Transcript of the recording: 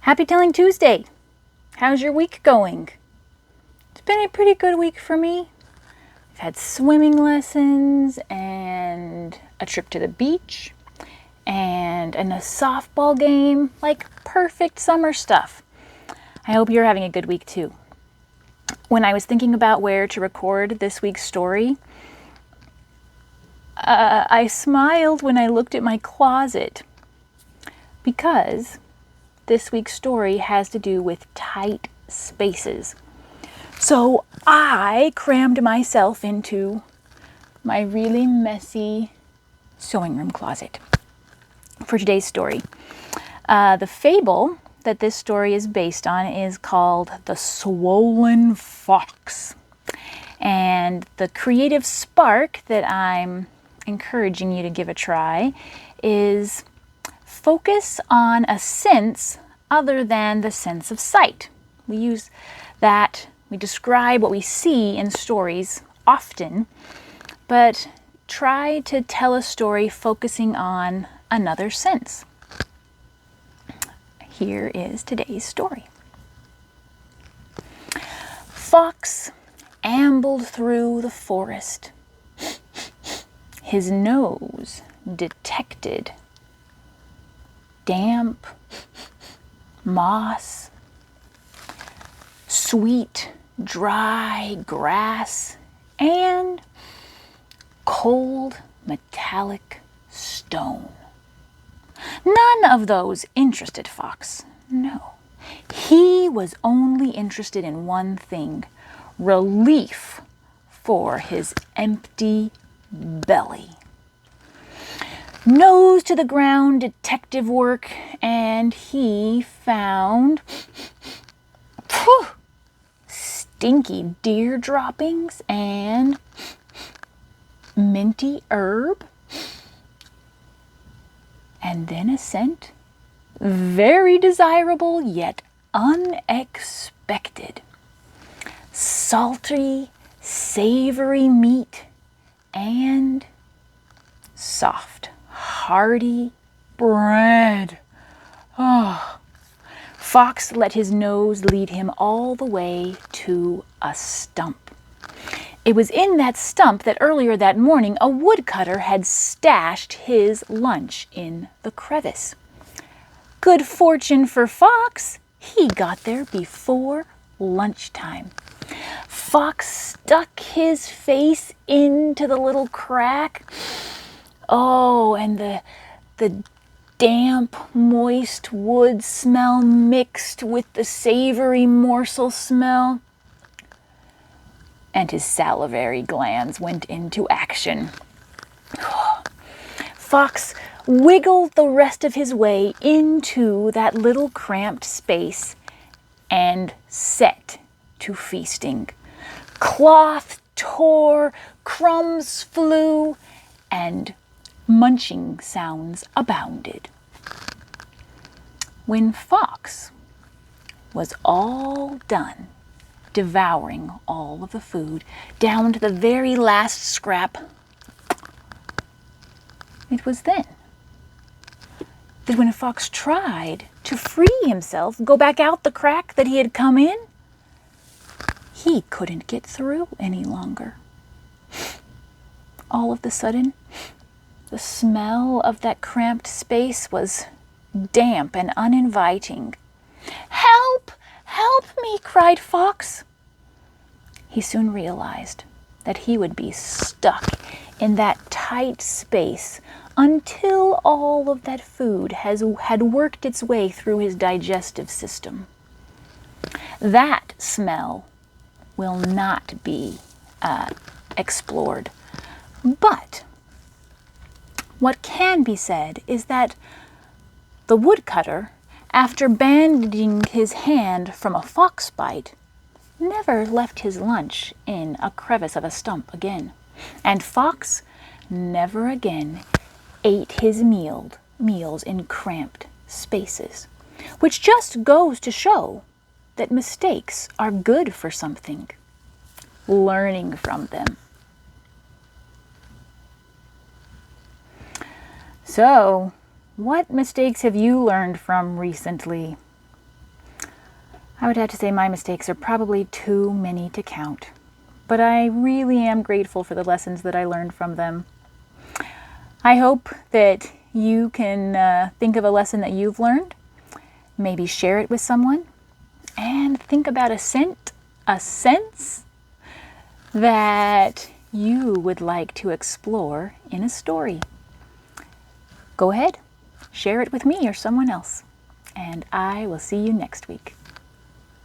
Happy Telling Tuesday! How's your week going? It's been a pretty good week for me. I've had swimming lessons and a trip to the beach and a softball game, like perfect summer stuff. I hope you're having a good week too. When I was thinking about where to record this week's story, I smiled when I looked at my closet because this week's story has to do with tight spaces. So I crammed myself into my really messy sewing room closet for today's story. The fable that this story is based on is called The Swollen Fox. And the creative spark that I'm encouraging you to give a try is focus on a sense other than the sense of sight. We use that, we describe what we see in stories often, but try to tell a story focusing on another sense. Here is today's story. Fox ambled through the forest. His nose detected damp moss, sweet, dry grass, and cold, metallic stone. None of those interested Fox. No. He was only interested in one thing: relief for his empty belly. Nose to the ground detective work, and he found stinky deer droppings and minty herb, and then a scent very desirable yet unexpected: salty, savory meat and soft, hearty bread. Oh. Fox let his nose lead him all the way to a stump. It was in that stump that earlier that morning a woodcutter had stashed his lunch in the crevice. Good fortune for Fox, he got there before lunchtime. Fox stuck his face into the little crack. Oh, and the damp, moist wood smell mixed with the savory morsel smell, and his salivary glands went into action. Fox wiggled the rest of his way into that little cramped space and set to feasting. Cloth tore, crumbs flew, and munching sounds abounded. When Fox was all done devouring all of the food, down to the very last scrap, it was then that when Fox tried to free himself, go back out the crack that he had come in, he couldn't get through any longer. All of a sudden, the smell of that cramped space was damp and uninviting. "Help! Help me!" cried Fox. He soon realized that he would be stuck in that tight space until all of that food had worked its way through his digestive system. That smell will not be explored. But what can be said is that the woodcutter, after bandaging his hand from a fox bite, never left his lunch in a crevice of a stump again. And Fox never again ate his meals in cramped spaces, which just goes to show that mistakes are good for something. Learning from them. So, what mistakes have you learned from recently? I would have to say my mistakes are probably too many to count, but I really am grateful for the lessons that I learned from them. I hope that you can think of a lesson that you've learned, maybe share it with someone, and think about a sense that you would like to explore in a story. Go ahead, share it with me or someone else, and I will see you next week.